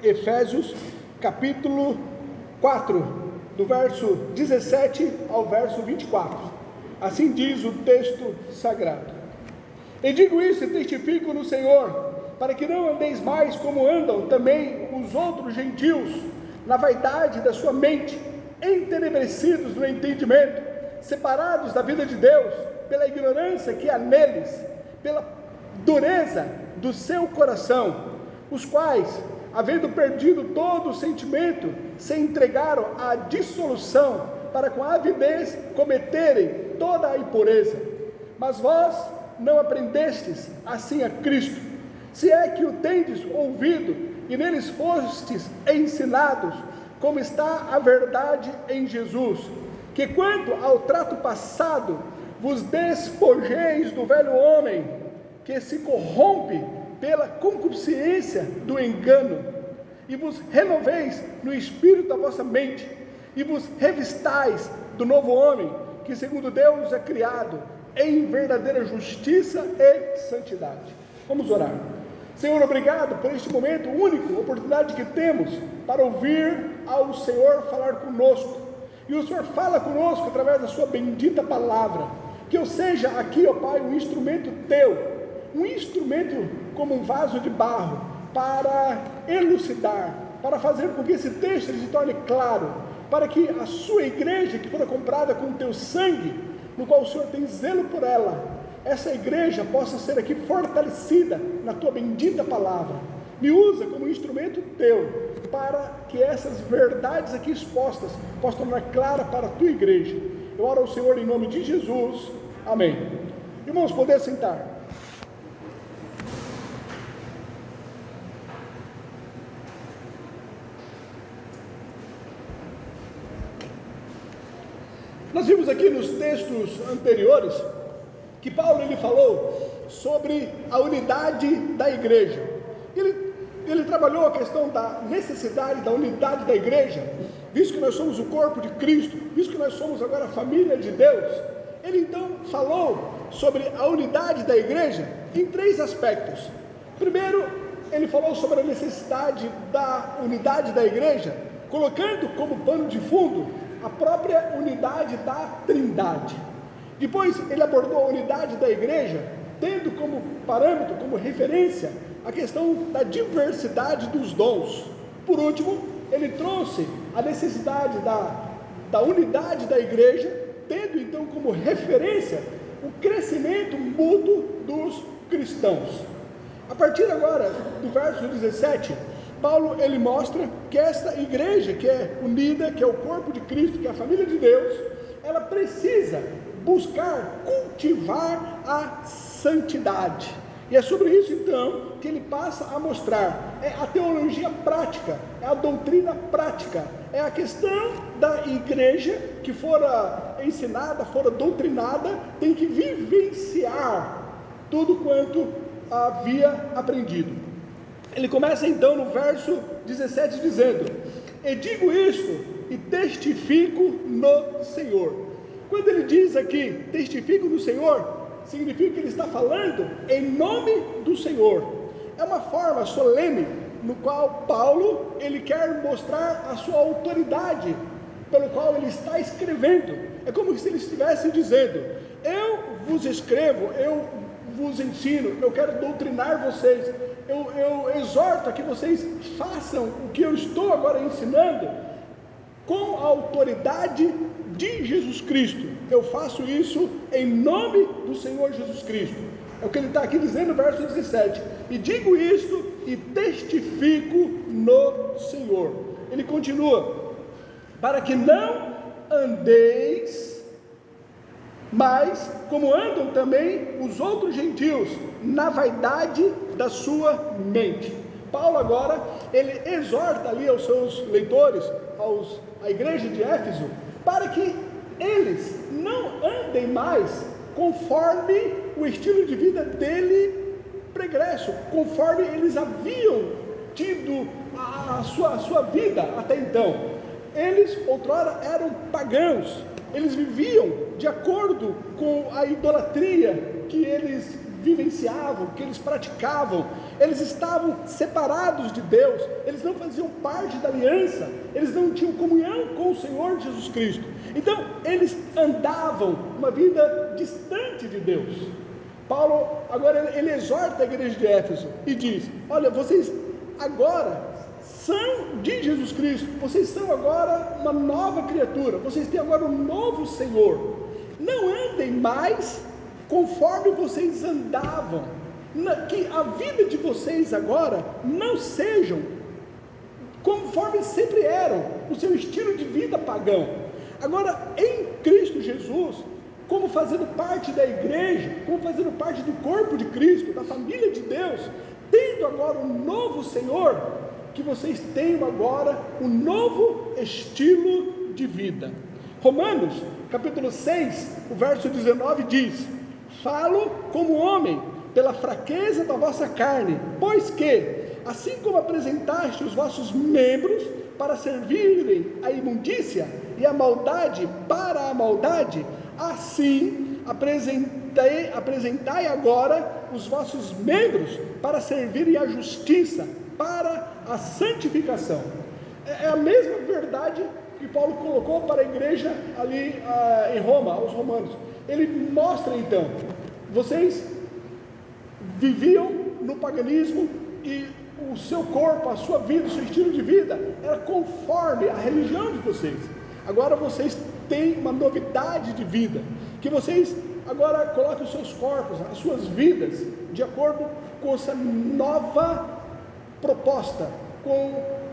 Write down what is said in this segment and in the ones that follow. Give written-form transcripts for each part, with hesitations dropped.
Efésios capítulo 4, do verso 17 ao verso 24. Assim diz o texto sagrado: E digo isso e testifico no Senhor, para que não andeis mais como andam também os outros gentios, na vaidade da sua mente, entenebrecidos no entendimento, separados da vida de Deus, pela ignorância que há neles, pela dureza do seu coração, os quais, havendo perdido todo o sentimento, se entregaram à dissolução, para com avidez cometerem toda a impureza. Mas vós não aprendestes assim a Cristo, se é que o tendes ouvido e neles fostes ensinados, como está a verdade em Jesus, que quanto ao trato passado, vos despojeis do velho homem, que se corrompe pela concupiscência do engano, e vos renoveis no espírito da vossa mente, e vos revistais do novo homem, que segundo Deus é criado em verdadeira justiça e santidade. Vamos orar. Senhor, obrigado por este momento único, oportunidade que temos para ouvir ao Senhor falar conosco, e o Senhor fala conosco através da sua bendita palavra. Que eu seja aqui, ó Pai, um instrumento teu, um instrumento como um vaso de barro, para elucidar, para fazer com que esse texto se torne claro, para que a sua igreja, que foi comprada com o teu sangue, no qual o Senhor tem zelo por ela, essa igreja possa ser aqui fortalecida na tua bendita palavra. Me usa como instrumento teu, para que essas verdades aqui expostas possam tornar clara para a tua igreja. Eu oro ao Senhor em nome de Jesus, amém. Irmãos, poder sentar. Nós vimos aqui nos textos anteriores que Paulo ele falou sobre a unidade da igreja. Ele trabalhou a questão da necessidade da unidade da igreja, visto que nós somos o corpo de Cristo, visto que nós somos agora a família de Deus. Ele então falou sobre a unidade da igreja em três aspectos. Primeiro, ele falou sobre a necessidade da unidade da igreja, colocando como pano de fundo a própria unidade da Trindade. Depois ele abordou a unidade da igreja, tendo como parâmetro, como referência, a questão da diversidade dos dons. Por último, ele trouxe a necessidade da unidade da igreja, tendo então como referência o crescimento mútuo dos cristãos. A partir agora do verso 17, Paulo ele mostra que esta igreja que é unida, que é o corpo de Cristo, que é a família de Deus, ela precisa buscar cultivar a santidade. E é sobre isso então que ele passa a mostrar, é a teologia prática, é a doutrina prática, é a questão da igreja que fora ensinada, fora doutrinada, tem que vivenciar tudo quanto havia aprendido. Ele começa então no verso 17 dizendo: E digo isto e testifico no Senhor. Quando ele diz aqui, testifico no Senhor, significa que ele está falando em nome do Senhor. É uma forma solene no qual Paulo, ele quer mostrar a sua autoridade, pelo qual ele está escrevendo. É como se ele estivesse dizendo: eu vos escrevo, eu vos ensino, eu quero doutrinar vocês, eu exorto a que vocês façam o que eu estou agora ensinando, com a autoridade de Jesus Cristo. Eu faço isso em nome do Senhor Jesus Cristo. É o que ele está aqui dizendo no verso 17. E digo isto e testifico no Senhor. Ele continua: para que não andeis mas como andam também os outros gentios, na vaidade da sua mente. Paulo agora, ele exorta ali aos seus leitores, à igreja de Éfeso, para que eles não andem mais conforme o estilo de vida dele pregresso, conforme eles haviam tido a sua vida até então. Eles outrora eram pagãos, eles viviam de acordo com a idolatria que eles vivenciavam, que eles praticavam, eles estavam separados de Deus, eles não faziam parte da aliança, eles não tinham comunhão com o Senhor Jesus Cristo. Então eles andavam uma vida distante de Deus. Paulo agora ele exorta a igreja de Éfeso e diz: olha, vocês agora são de Jesus Cristo, vocês são agora uma nova criatura, vocês têm agora um novo Senhor. Não andem mais conforme vocês andavam, que a vida de vocês agora não sejam conforme sempre eram, o seu estilo de vida pagão. Agora, em Cristo Jesus, como fazendo parte da igreja, como fazendo parte do corpo de Cristo, da família de Deus, tendo agora um novo Senhor, que vocês tenham agora um novo estilo de vida. Romanos, capítulo 6, o verso 19 diz: falo como homem, pela fraqueza da vossa carne, pois que, assim como apresentaste os vossos membros para servirem à imundícia e a maldade para a maldade, assim apresentai agora os vossos membros para servirem à justiça, para a santificação. É a mesma verdade que Paulo colocou para a igreja ali em Roma, aos romanos. Ele mostra então, vocês viviam no paganismo e o seu corpo, a sua vida, o seu estilo de vida era conforme a religião de vocês. Agora vocês têm uma novidade de vida, que vocês agora coloquem os seus corpos, as suas vidas, de acordo com essa nova proposta,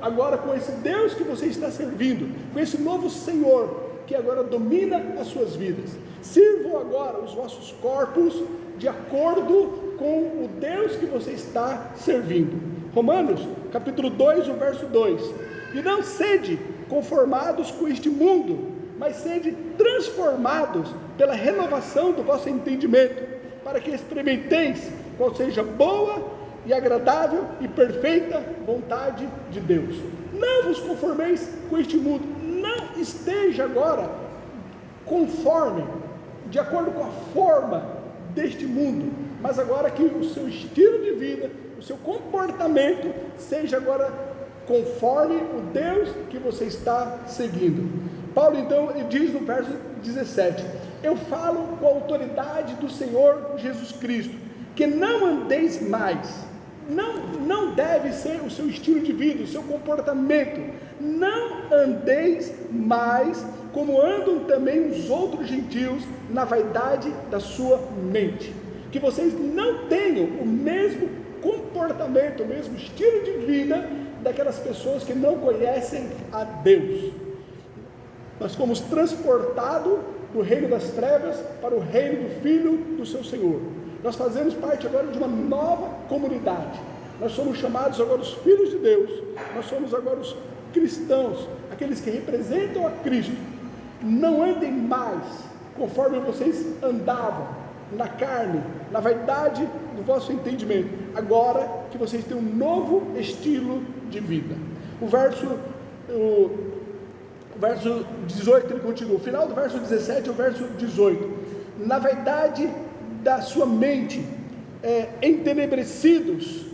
agora com esse Deus que você está servindo, com esse novo Senhor que agora domina as suas vidas. Sirvam agora os vossos corpos de acordo com o Deus que você está servindo. Romanos, capítulo 2, o verso 2: e não sede conformados com este mundo, mas sede transformados pela renovação do vosso entendimento, para que experimenteis qual seja boa e agradável e perfeita vontade de Deus. Não vos conformeis com este mundo, não esteja agora conforme, de acordo com a forma deste mundo, mas agora que o seu estilo de vida, o seu comportamento seja agora conforme o Deus que você está seguindo. Paulo então ele diz no verso 17: eu falo com a autoridade do Senhor Jesus Cristo, que não andeis mais, não deve ser o seu estilo de vida, o seu comportamento, não andeis mais como andam também os outros gentios na vaidade da sua mente, que vocês não tenham o mesmo comportamento, o mesmo estilo de vida daquelas pessoas que não conhecem a Deus. Nós fomos transportados do reino das trevas para o reino do Filho do seu Senhor. Nós fazemos parte agora de uma nova comunidade. Nós somos chamados agora os filhos de Deus. Nós somos agora os cristãos, aqueles que representam a Cristo. Não andem mais conforme vocês andavam, na carne, na vaidade do vosso entendimento, agora que vocês têm um novo estilo de vida. O verso 18 ele continua, o final do verso 17 é o verso 18: na vaidade da sua mente, entenebrecidos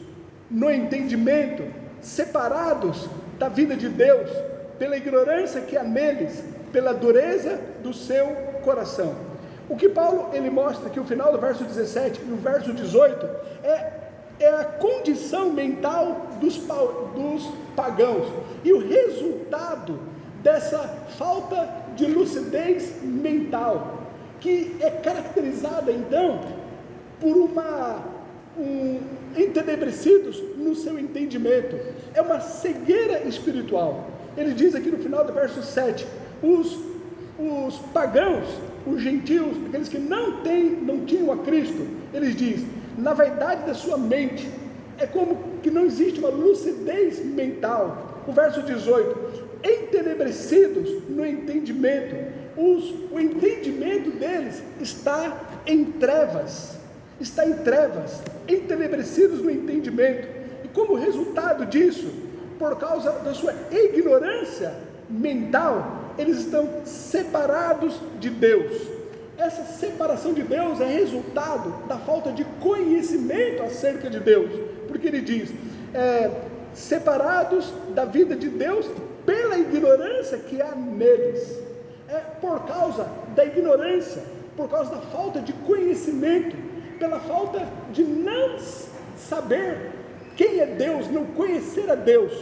no entendimento, separados da vida de Deus, pela ignorância que há neles, pela dureza do seu coração. O que Paulo ele mostra que o final do verso 17 e o verso 18 é a condição mental dos pagãos, e o resultado dessa falta de lucidez mental, que é caracterizada então por entenebrecidos no seu entendimento, é uma cegueira espiritual. Ele diz aqui no final do verso 7, os pagãos, os gentios, aqueles que não tinham a Cristo, eles dizem, na vaidade da sua mente, é como que não existe uma lucidez mental. O verso 18, entenebrecidos no entendimento, o entendimento deles está em trevas, entenebrecidos no entendimento, e como resultado disso, por causa da sua ignorância mental, eles estão separados de Deus. essa separação de Deus é resultado da falta de conhecimento acerca de Deus, porque ele diz, separados da vida de Deus pela ignorância que há neles, por causa da ignorância, por causa da falta de conhecimento, pela falta de não saber quem é Deus, não conhecer a Deus,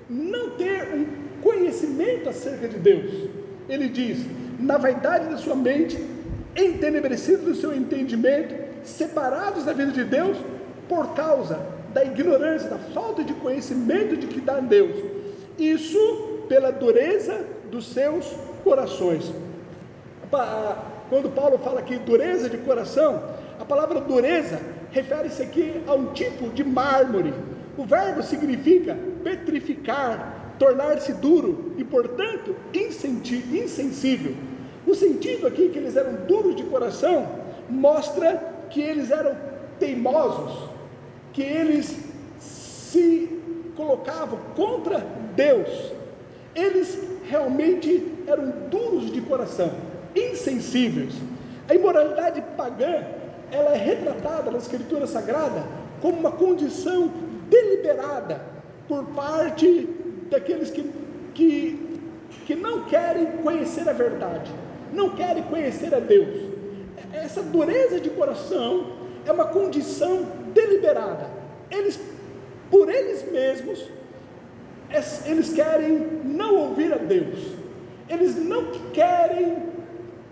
não ter um conhecimento acerca de Deus. Ele diz, na vaidade da sua mente, entenebrecidos do seu entendimento, separados da vida de Deus, por causa da ignorância, da falta de conhecimento de que dá Deus, isso pela dureza dos seus corações. Quando Paulo fala aqui dureza de coração, a palavra dureza refere-se aqui a um tipo de mármore. O verbo significa petrificar, tornar-se duro e, portanto, insensível. O sentido aqui que eles eram duros de coração mostra que eles eram teimosos, que eles se colocavam contra Deus. Eles realmente eram duros de coração, insensíveis. A imoralidade pagã, ela é retratada na Escritura Sagrada como uma condição deliberada por parte daqueles que não querem conhecer a verdade, não querem conhecer a Deus. Essa dureza de coração é uma condição deliberada. Eles, por eles mesmos, eles querem não ouvir a Deus, eles não querem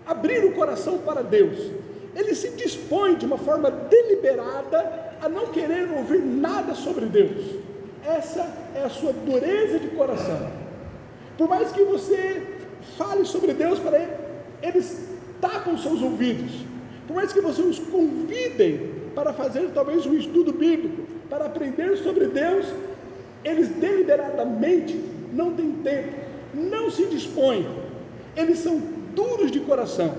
abrir o coração para Deus, eles se dispõem de uma forma deliberada a não querer ouvir nada sobre Deus. Essa é a sua dureza de coração. Por mais que você fale sobre Deus para eles, eles tapam seus ouvidos. Por mais que você os convidem para fazer talvez um estudo bíblico, para aprender sobre Deus, eles deliberadamente não têm tempo, não se dispõem. Eles são duros de coração.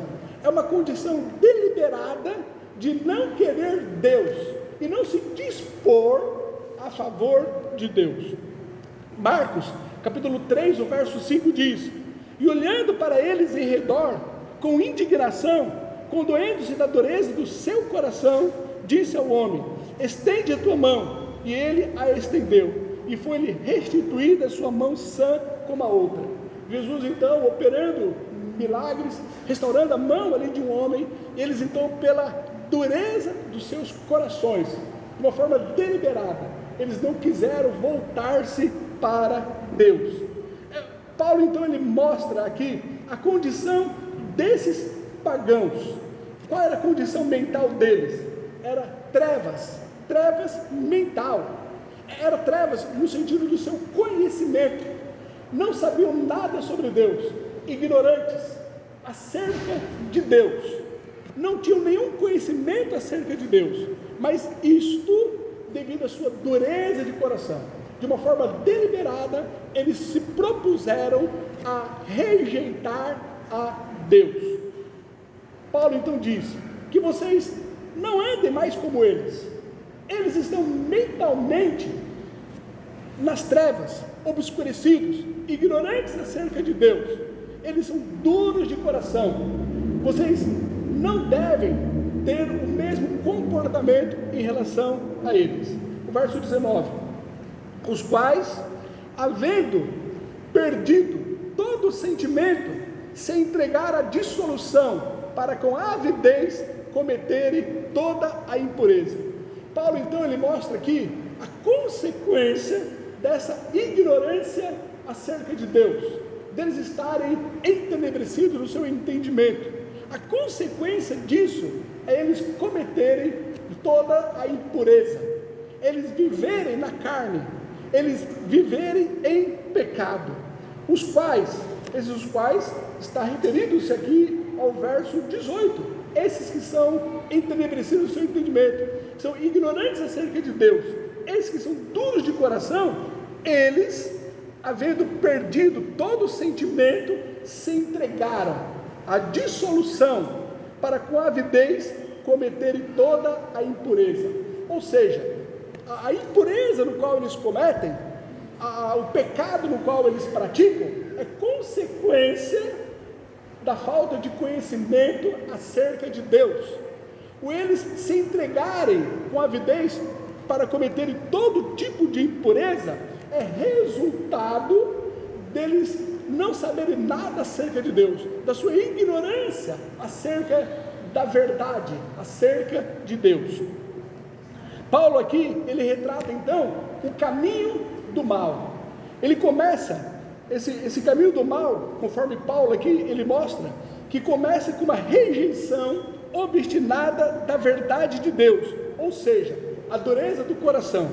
É uma condição deliberada de não querer Deus e não se dispor a favor de Deus. Marcos, capítulo 3, o verso 5 diz: e olhando para eles em redor, com indignação, condoendo-se da dureza do seu coração, disse ao homem: estende a tua mão. E ele a estendeu, e foi-lhe restituída a sua mão sã como a outra. Jesus então, operando milagres, restaurando a mão ali de um homem, eles então, pela dureza dos seus corações, de uma forma deliberada, eles não quiseram voltar-se para Deus. Paulo então ele mostra aqui a condição desses pagãos. Qual era a condição mental deles? Era trevas mental, era trevas no sentido do seu conhecimento, não sabiam nada sobre Deus, ignorantes acerca de Deus, não tinham nenhum conhecimento acerca de Deus, mas isto devido à sua dureza de coração, de uma forma deliberada, eles se propuseram a rejeitar a Deus. Paulo então diz que vocês não andem mais como eles estão mentalmente nas trevas, obscurecidos, ignorantes acerca de Deus, eles são duros de coração. Vocês não devem ter o mesmo comportamento em relação a eles. O verso 19: os quais, havendo perdido todo o sentimento, se entregaram à dissolução, para com avidez cometerem toda a impureza. Paulo então ele mostra aqui a consequência dessa ignorância acerca de Deus, deles estarem entenebrecidos no seu entendimento. A consequência disso é eles cometerem toda a impureza, eles viverem na carne, eles viverem em pecado, os quais está referindo-se aqui ao verso 18, esses que são entenebrecidos no seu entendimento, são ignorantes acerca de Deus, esses que são duros de coração, eles, havendo perdido todo o sentimento, se entregaram à dissolução, para com avidez cometerem toda a impureza. Ou seja, a impureza no qual eles cometem, o pecado no qual eles praticam, é consequência da falta de conhecimento acerca de Deus. O eles se entregarem com avidez para cometerem todo tipo de impureza é resultado deles não saberem nada acerca de Deus, da sua ignorância acerca da verdade, acerca de Deus. Paulo aqui, ele retrata então o caminho do mal. Ele começa, esse caminho do mal, conforme Paulo aqui, ele mostra, que começa com uma rejeição obstinada da verdade de Deus, ou seja, a dureza do coração.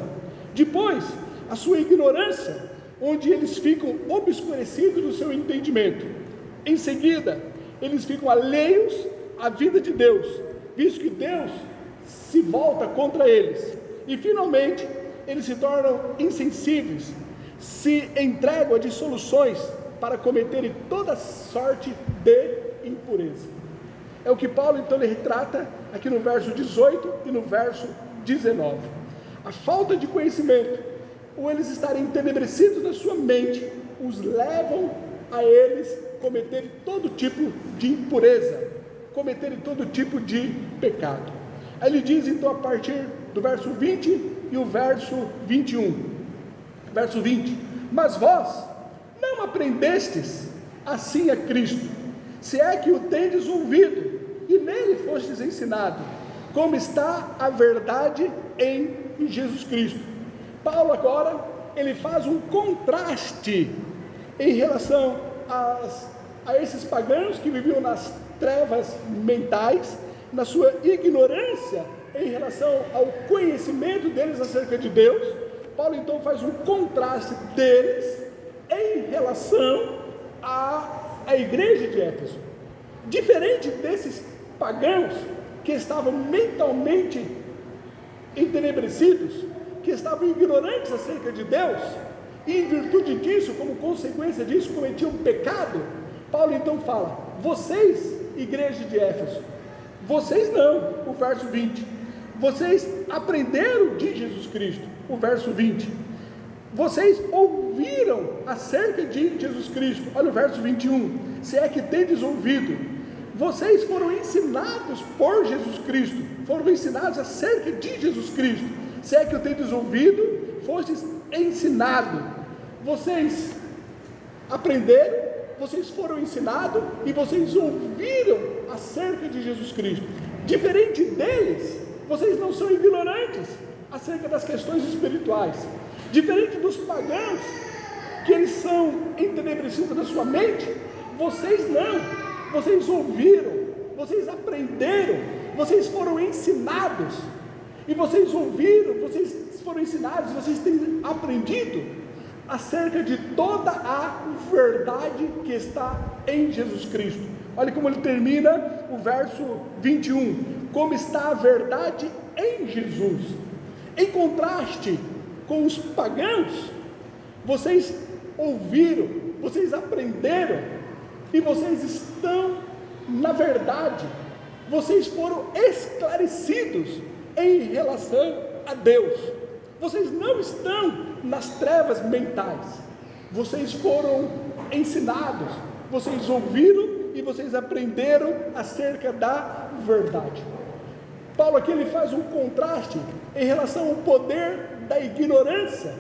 Depois, a sua ignorância, onde eles ficam obscurecidos do seu entendimento. Em seguida, eles ficam alheios à vida de Deus, visto que Deus se volta contra eles. E finalmente, eles se tornam insensíveis, se entregam a dissoluções para cometerem toda sorte de impureza. É o que Paulo então ele retrata aqui no verso 18 e no verso 19. A falta de conhecimento, ou eles estarem entenebrecidos na sua mente, os levam a eles cometerem todo tipo de impureza, cometerem todo tipo de pecado. Aí ele diz então a partir do verso 20 e o verso 21, verso 20: mas vós não aprendestes assim a Cristo, se é que o tendes ouvido e nele fostes ensinado, como está a verdade em Jesus Cristo. Paulo agora, ele faz um contraste em relação a esses pagãos que viviam nas trevas mentais, na sua ignorância em relação ao conhecimento deles acerca de Deus. Paulo então faz um contraste deles em relação à igreja de Éfeso. Diferente desses pagãos que estavam mentalmente entenebrecidos, que estavam ignorantes acerca de Deus, e em virtude disso, como consequência disso, cometiam pecado, Paulo então fala: vocês, igreja de Éfeso, vocês não, o verso 20, vocês aprenderam de Jesus Cristo, o verso 20, vocês ouviram acerca de Jesus Cristo, olha o verso 21, se é que tendes ouvido, vocês foram ensinados por Jesus Cristo, foram ensinados acerca de Jesus Cristo, se é que o tendes ouvido, fostes ensinado. Vocês aprenderam, vocês foram ensinados e vocês ouviram acerca de Jesus Cristo. Diferente deles, vocês não são ignorantes acerca das questões espirituais. Diferente dos pagãos, que eles são entenebrecidos na sua mente, vocês não. Vocês ouviram, vocês aprenderam, vocês foram ensinados. E vocês ouviram, vocês foram ensinados, vocês têm aprendido acerca de toda a verdade que está em Jesus Cristo. Olha como ele termina o verso 21, como está a verdade em Jesus. Em contraste com os pagãos, vocês ouviram, vocês aprenderam, e vocês estão na verdade, vocês foram esclarecidos em relação a Deus. Vocês não estão nas trevas mentais, vocês foram ensinados, vocês ouviram e vocês aprenderam acerca da verdade. Paulo aqui ele faz um contraste em relação ao poder da ignorância,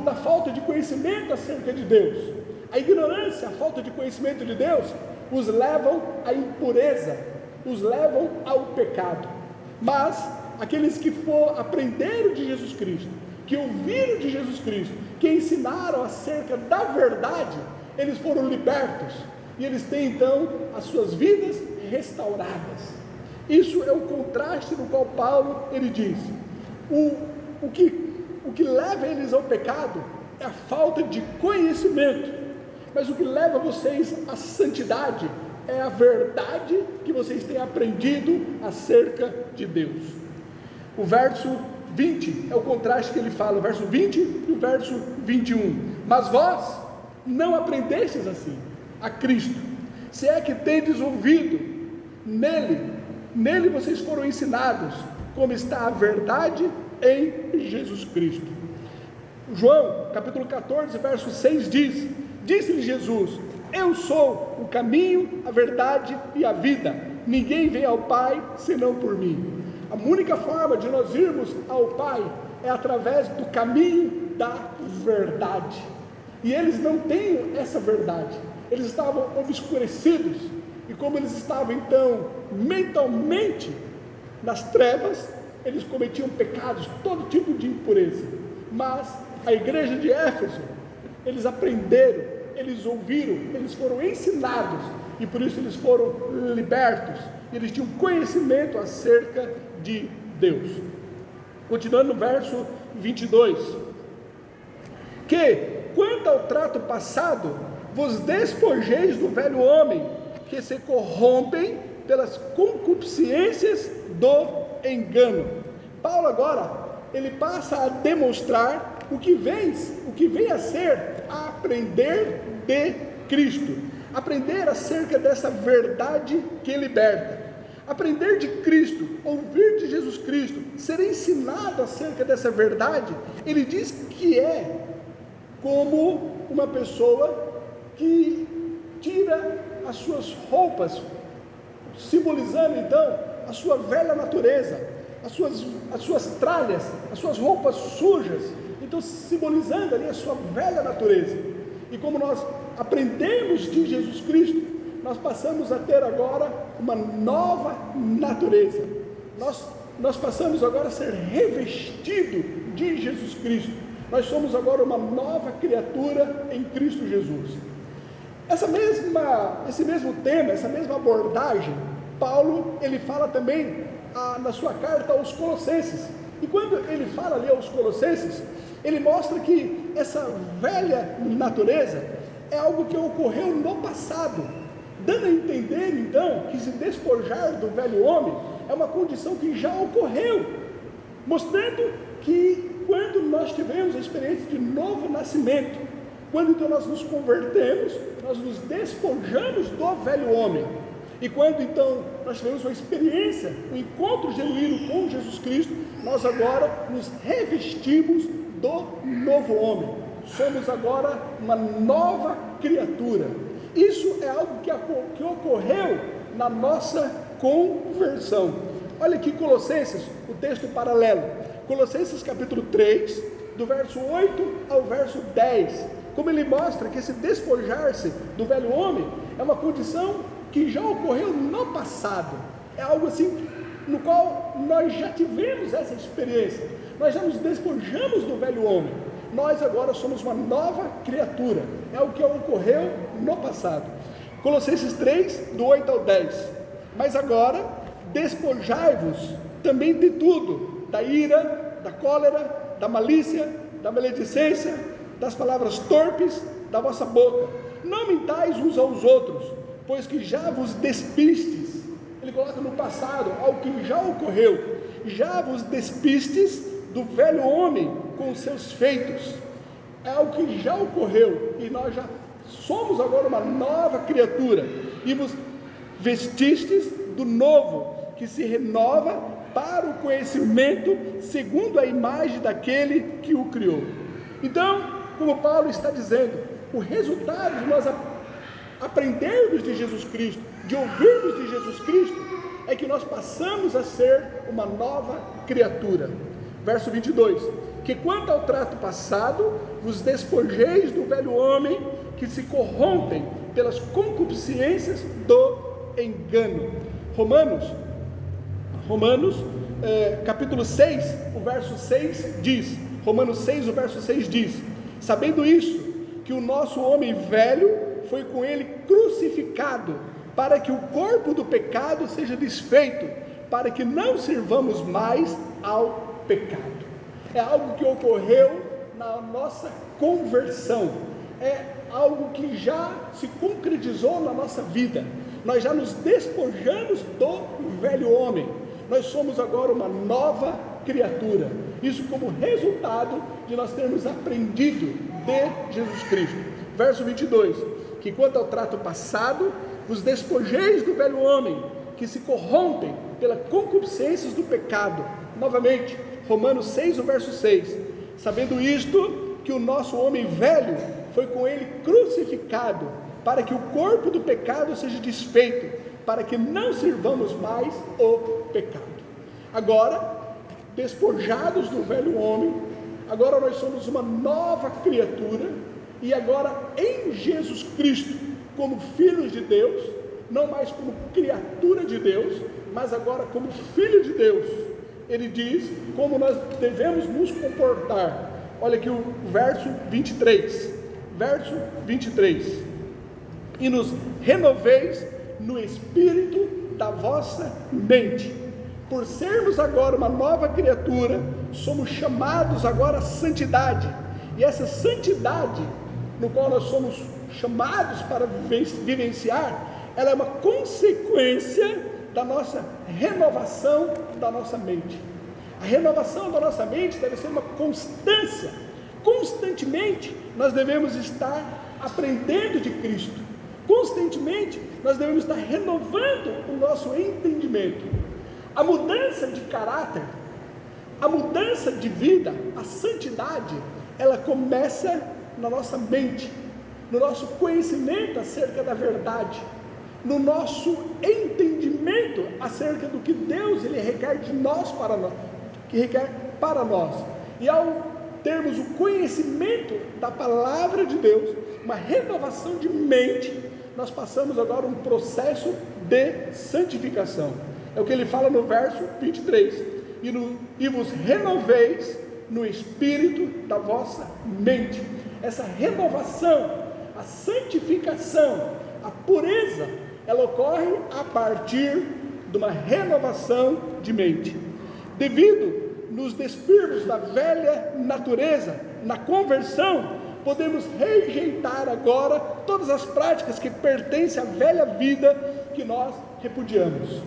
da falta de conhecimento acerca de Deus. A ignorância, a falta de conhecimento de Deus os levam à impureza, os levam ao pecado. Mas aqueles que aprenderam de Jesus Cristo, que ouviram de Jesus Cristo, que ensinaram acerca da verdade, eles foram libertos e eles têm então as suas vidas restauradas. Isso é o contraste no qual Paulo ele diz: o que leva eles ao pecado é a falta de conhecimento, mas o que leva vocês à santidade é a verdade que vocês têm aprendido acerca de Deus. O verso 20 é o contraste que ele fala, o verso 20 e o verso 21. Mas vós não aprendestes assim a Cristo, se é que tendes ouvido, nele vocês foram ensinados, como está a verdade em Jesus Cristo. João, capítulo 14, verso 6 diz: disse-lhe Jesus: Eu sou o caminho, a verdade e a vida. Ninguém vem ao Pai senão por mim. A única forma de nós irmos ao Pai é através do caminho da verdade. E eles não têm essa verdade. Eles estavam obscurecidos. E como eles estavam então mentalmente nas trevas, eles cometiam pecados, todo tipo de impureza. Mas a igreja de Éfeso, eles aprenderam, eles ouviram, eles foram ensinados, e por isso eles foram libertos. Eles tinham conhecimento acerca de Deus. Continuando no verso 22, que quanto ao trato passado, vos despojeis do velho homem, que se corrompem pelas concupiscências do engano. Paulo agora, ele passa a demonstrar o que vem a ser a aprender de Cristo, aprender acerca dessa verdade que liberta, aprender de Cristo, ouvir de Jesus Cristo, ser ensinado acerca dessa verdade. Ele diz que é como uma pessoa que tira as suas roupas, simbolizando então a sua velha natureza, as suas tralhas, as suas roupas sujas, então simbolizando ali a sua velha natureza. E como nós aprendemos de Jesus Cristo, nós passamos a ter agora uma nova natureza. Nós passamos agora a ser revestido de Jesus Cristo. Nós somos agora uma nova criatura em Cristo Jesus. Esse mesmo tema, essa mesma abordagem, Paulo, ele fala também na sua carta aos Colossenses. E quando ele fala ali aos Colossenses, ele mostra que essa velha natureza é algo que ocorreu no passado, dando a entender então que se despojar do velho homem é uma condição que já ocorreu, mostrando que quando nós tivemos a experiência de novo nascimento, quando então nós nos convertemos, nós nos despojamos do velho homem. E quando então nós tivemos uma experiência, um encontro genuíno com Jesus Cristo, nós agora nos revestimos do novo homem. Somos agora uma nova criatura. Isso é algo que ocorreu na nossa conversão. Olha aqui Colossenses, o texto paralelo. Colossenses capítulo 3, do verso 8 ao verso 10. Como ele mostra que esse despojar-se do velho homem é uma condição que já ocorreu no passado. É algo assim no qual nós já tivemos essa experiência. Nós já nos despojamos do velho homem. Nós agora somos uma nova criatura. É o que ocorreu no passado. Colossenses 3, do 8 ao 10. Mas agora, despojai-vos também de tudo: da ira, da cólera, da malícia, da maledicência, das palavras torpes da vossa boca. Não mentais uns aos outros, pois que já vos despistes. Ele coloca no passado algo que já ocorreu. Já vos despistes do velho homem com os seus feitos. É algo que já ocorreu e nós já somos agora uma nova criatura. E vos vestistes do novo, que se renova para o conhecimento segundo a imagem daquele que o criou. Então, como Paulo está dizendo, o resultado de nós aprendermos de Jesus Cristo, de ouvirmos de Jesus Cristo, é que nós passamos a ser uma nova criatura. Verso 22, que quanto ao trato passado, vos despojeis do velho homem, que se corrompem pelas concupiscências do engano. Romanos capítulo 6, o verso 6 diz, Romanos 6, o verso 6 diz: sabendo isso, que o nosso homem velho foi com ele crucificado, para que o corpo do pecado seja desfeito, para que não sirvamos mais ao pecado. É algo que ocorreu na nossa conversão, é algo que já se concretizou na nossa vida. Nós já nos despojamos do velho homem, nós somos agora uma nova criatura. Isso como resultado de nós termos aprendido de Jesus Cristo. Verso 22, que quanto ao trato passado, vos despojeis do velho homem, que se corrompem pelas concupiscências do pecado. Novamente, Romanos 6, o verso 6, sabendo isto, que o nosso homem velho foi com ele crucificado, para que o corpo do pecado seja desfeito, para que não sirvamos mais o pecado. Agora, despojados do velho homem, agora nós somos uma nova criatura, e agora em Jesus Cristo, como filhos de Deus, não mais como criatura de Deus, mas agora como filho de Deus. Ele diz como nós devemos nos comportar. Olha aqui o verso 23, e nos renoveis no espírito da vossa mente. Por sermos agora uma nova criatura, somos chamados agora à santidade, e essa santidade, no qual nós somos chamados para vivenciar, ela é uma consequência da nossa renovação da nossa mente. A renovação da nossa mente deve ser uma constância. Constantemente nós devemos estar aprendendo de Cristo. Constantemente nós devemos estar renovando o nosso entendimento. A mudança de caráter, a mudança de vida, a santidade, ela começa na nossa mente, no nosso conhecimento acerca da verdade, no nosso entendimento acerca do que Deus ele requer de nós para nós, que requer para nós. E ao termos o conhecimento da palavra de Deus, uma renovação de mente, nós passamos agora um processo de santificação. É o que ele fala no verso 23, e vos renoveis no espírito da vossa mente. Essa renovação, a santificação, a pureza, ela ocorre a partir de uma renovação de mente. Devido nos despirmos da velha natureza, na conversão, podemos rejeitar agora todas as práticas que pertencem à velha vida que nós repudiamos.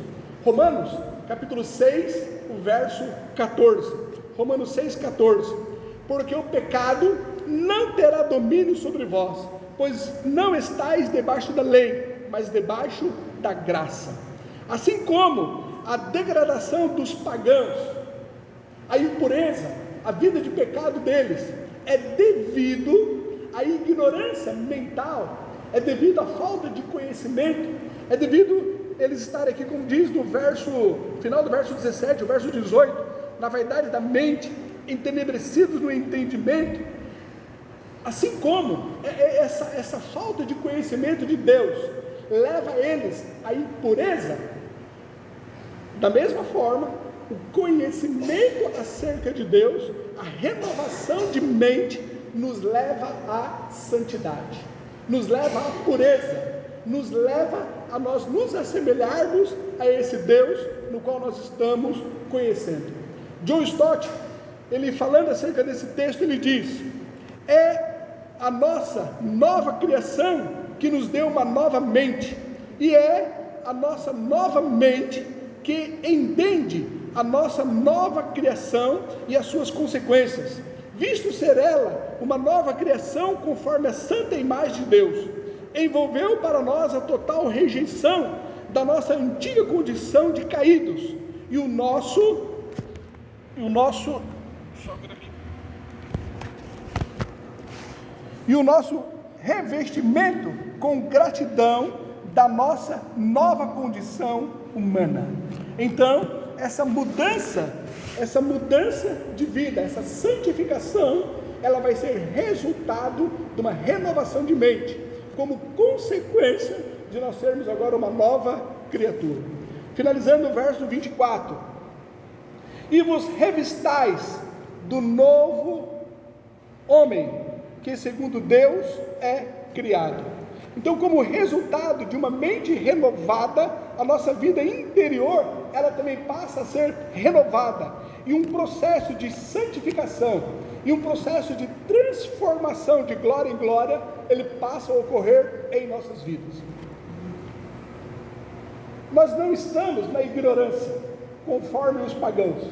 Romanos, capítulo 6, o verso 14. Romanos 6, 14. Porque o pecado não terá domínio sobre vós, pois não estáis debaixo da lei, mas debaixo da graça. Assim como a degradação dos pagãos, a impureza, a vida de pecado deles, é devido à ignorância mental, é devido à falta de conhecimento, é devido eles estarem aqui, como diz no final do verso 17, o verso 18, na verdade da mente, entenebrecidos no entendimento. Assim como essa falta de conhecimento de Deus leva eles à impureza, da mesma forma, o conhecimento acerca de Deus, a renovação de mente, nos leva à santidade, nos leva à pureza, nos leva a nós nos assemelharmos a esse Deus no qual nós estamos conhecendo. John Stott, ele falando acerca desse texto, ele diz: é a nossa nova criação que nos deu uma nova mente, e é a nossa nova mente que entende a nossa nova criação e as suas consequências, visto ser ela uma nova criação conforme a santa imagem de Deus. Envolveu para nós a total rejeição da nossa antiga condição de caídos, e o nosso revestimento com gratidão da nossa nova condição humana. Então, essa mudança de vida, essa santificação, ela vai ser resultado de uma renovação de mente, como consequência de nós sermos agora uma nova criatura. Finalizando o verso 24: e vos revistais do novo homem, que segundo Deus é criado. Então, como resultado de uma mente renovada, a nossa vida interior, ela também passa a ser renovada, e um processo de santificação, e um processo de transformação de glória em glória, ele passa a ocorrer em nossas vidas. Nós não estamos na ignorância, conforme os pagãos.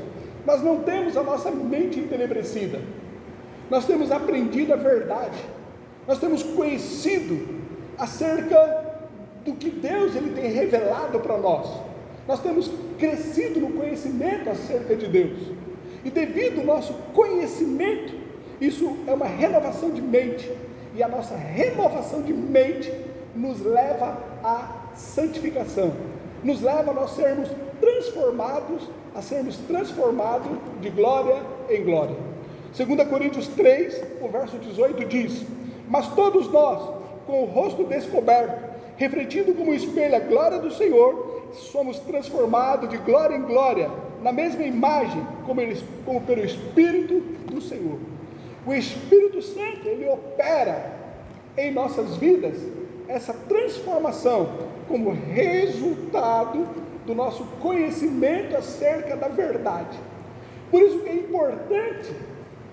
Nós não temos a nossa mente entenebrecida. Nós temos aprendido a verdade. Nós temos conhecido acerca do que Deus ele tem revelado para nós. Nós temos crescido no conhecimento acerca de Deus. E devido ao nosso conhecimento, isso é uma renovação de mente. E a nossa renovação de mente nos leva à santificação, nos leva a nós sermos transformados, de glória em glória. 2 Coríntios 3, o verso 18 diz: mas todos nós, com o rosto descoberto, refletindo como espelho a glória do Senhor, somos transformados de glória em glória, na mesma imagem, como pelo Espírito do Senhor. O Espírito Santo, ele opera em nossas vidas essa transformação como resultado do nosso conhecimento acerca da verdade. Por isso que é importante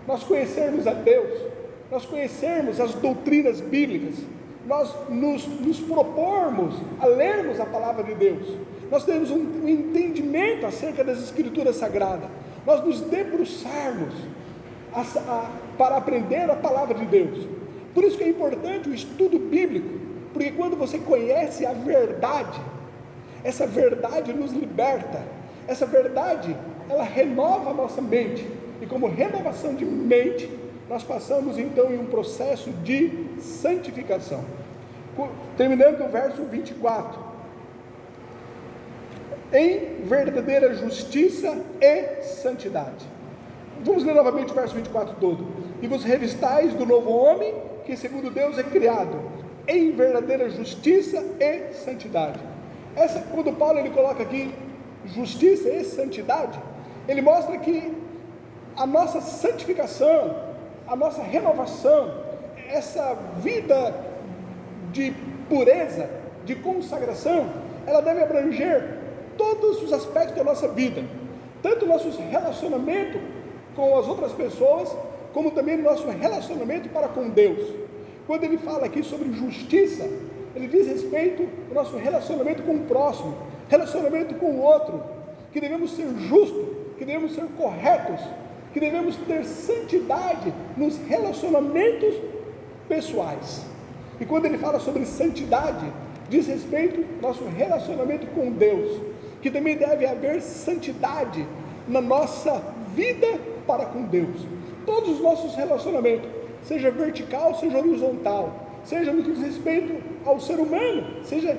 nós conhecermos a Deus, nós conhecermos as doutrinas bíblicas, nós nos propormos a lermos a palavra de Deus, nós temos um entendimento acerca das Escrituras Sagradas, nós nos debruçarmos para aprender a palavra de Deus. Por isso que é importante o estudo bíblico, porque quando você conhece a verdade, essa verdade nos liberta, essa verdade, ela renova a nossa mente, e como renovação de mente, nós passamos então em um processo de santificação. Terminando o verso 24: em verdadeira justiça e santidade. Vamos ler novamente o verso 24 todo. E vos revistais do novo homem, que segundo Deus é criado em verdadeira justiça e santidade. Quando Paulo ele coloca aqui justiça e santidade, ele mostra que a nossa santificação, a nossa renovação, essa vida de pureza, de consagração, ela deve abranger todos os aspectos da nossa vida, tanto o nosso relacionamento com as outras pessoas, como também o nosso relacionamento para com Deus. Quando ele fala aqui sobre justiça, ele diz respeito ao nosso relacionamento com o próximo, relacionamento com o outro, que devemos ser justos, que devemos ser corretos, que devemos ter santidade nos relacionamentos pessoais. E quando ele fala sobre santidade, diz respeito ao nosso relacionamento com Deus, que também deve haver santidade na nossa vida para com Deus. Todos os nossos relacionamentos, seja vertical, seja horizontal, seja no que diz respeito ao ser humano, seja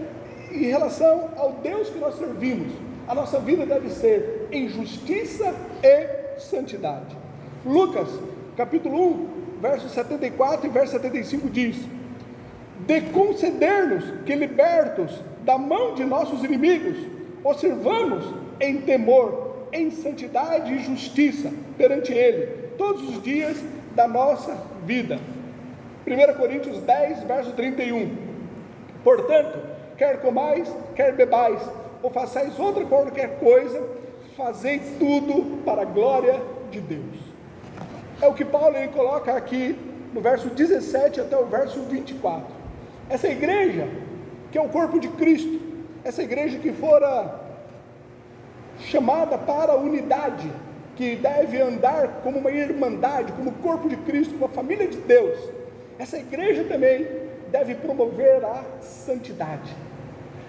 em relação ao Deus que nós servimos, a nossa vida deve ser em justiça e santidade. Lucas, capítulo 1, versos 74 e verso 75 diz: de conceder-nos que, libertos da mão de nossos inimigos, os sirvamos em temor, em santidade e justiça perante Ele, todos os dias da nossa vida. 1 Coríntios 10, verso 31. Portanto, quer comais, quer bebais, ou façais outra qualquer coisa, fazei tudo para a glória de Deus. É o que Paulo ele coloca aqui no verso 17 até o verso 24. Essa igreja, que é o corpo de Cristo, essa igreja que fora chamada para a unidade, que deve andar como uma irmandade, como o corpo de Cristo, como a família de Deus, essa igreja também deve promover a santidade.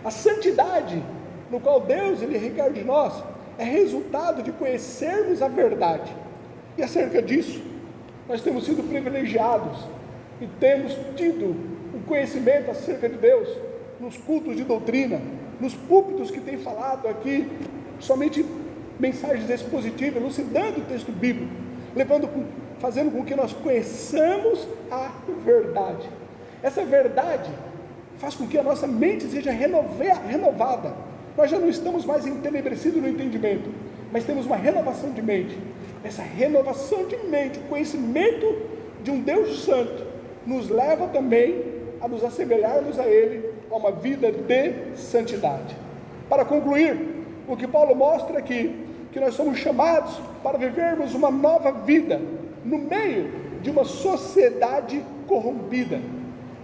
A santidade, no qual Deus ele requer de nós, é resultado de conhecermos a verdade. E acerca disso, nós temos sido privilegiados e temos tido o conhecimento acerca de Deus nos cultos de doutrina, nos púlpitos que tem falado aqui somente mensagens expositivas, elucidando o texto bíblico, fazendo com que nós conheçamos a verdade. Essa verdade faz com que a nossa mente seja renovada. Nós já não estamos mais entenebrecidos no entendimento, mas temos uma renovação de mente. Essa renovação de mente, o conhecimento de um Deus santo, nos leva também a nos assemelharmos a Ele, a uma vida de santidade. Para concluir, o que Paulo mostra aqui, que nós somos chamados para vivermos uma nova vida, no meio de uma sociedade corrompida,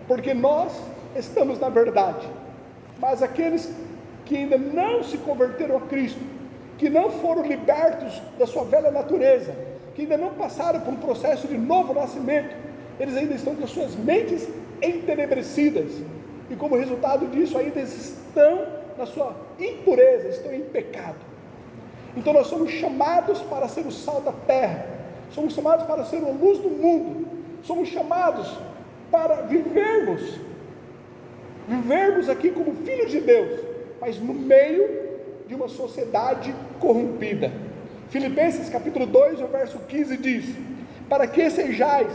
porque nós estamos na verdade, mas aqueles que ainda não se converteram a Cristo, que não foram libertos da sua velha natureza, que ainda não passaram por um processo de novo nascimento, eles ainda estão com as suas mentes entenebrecidas, e como resultado disso ainda estão na sua impureza, estão em pecado. Então nós somos chamados para ser o sal da terra, somos chamados para ser a luz do mundo, somos chamados para vivermos vivermos aqui como filhos de Deus, mas no meio de uma sociedade corrompida. Filipenses capítulo 2, o verso 15 diz: para que sejais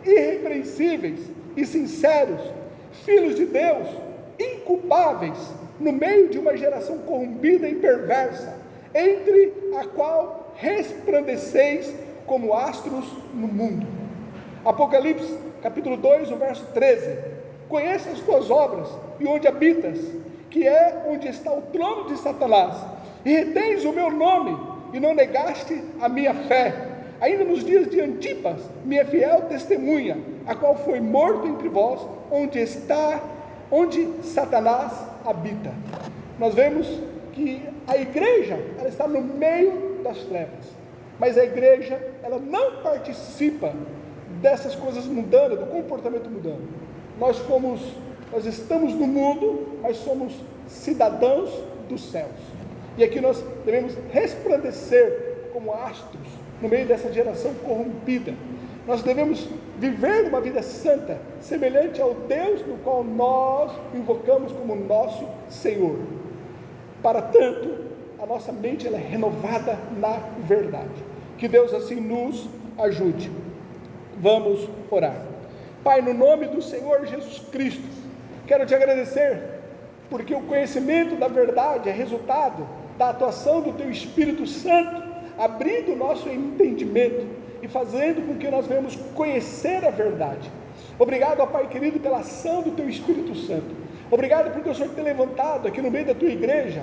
irrepreensíveis e sinceros, filhos de Deus, inculpáveis, no meio de uma geração corrompida e perversa, entre a qual resplandeceis como astros no mundo. Apocalipse capítulo 2, o verso 13: conheça as tuas obras e onde habitas, que é onde está o trono de Satanás, e retens o meu nome, e não negaste a minha fé, ainda nos dias de Antipas, minha fiel testemunha, a qual foi morto entre vós, onde Satanás habita. Nós vemos que a igreja, ela está no meio das trevas, mas a igreja, ela não participa dessas coisas mundanas, do comportamento mundano. Nós estamos no mundo, mas somos cidadãos dos céus, e aqui nós devemos resplandecer como astros no meio dessa geração corrompida. Nós devemos viver uma vida santa, semelhante ao Deus no qual nós invocamos como nosso Senhor. Para tanto, a nossa mente ela é renovada na verdade. Que Deus assim nos ajude. Vamos orar. Pai, no nome do Senhor Jesus Cristo, quero te agradecer, porque o conhecimento da verdade é resultado da atuação do Teu Espírito Santo, abrindo o nosso entendimento e fazendo com que nós venhamos conhecer a verdade. Obrigado, ó Pai querido, pela ação do Teu Espírito Santo. Obrigado porque o Senhor tem levantado aqui no meio da Tua igreja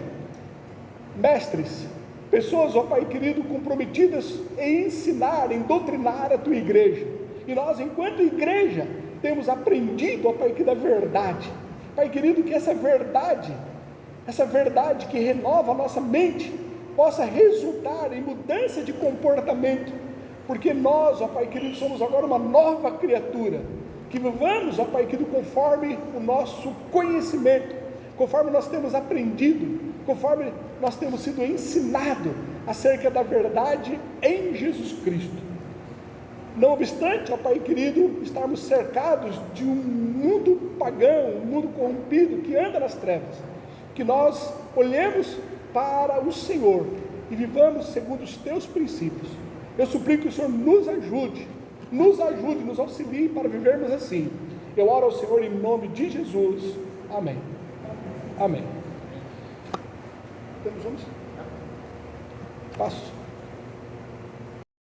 mestres, pessoas, ó Pai querido, comprometidas em ensinar, em doutrinar a Tua igreja. E nós, enquanto igreja, temos aprendido, ó Pai querido, a verdade. Pai querido, que essa verdade que renova a nossa mente, possa resultar em mudança de comportamento, porque nós, ó Pai querido, somos agora uma nova criatura, que vivamos, ó Pai querido, conforme o nosso conhecimento, conforme nós temos aprendido, conforme nós temos sido ensinados acerca da verdade em Jesus Cristo. Não obstante, ó Pai querido, estarmos cercados de um mundo pagão, um mundo corrompido, que anda nas trevas, que nós olhemos para o Senhor e vivamos segundo os Teus princípios. Eu suplico que o Senhor nos ajude, nos auxilie para vivermos assim. Eu oro ao Senhor em nome de Jesus. Amém. Amém. Temos uns? Passo.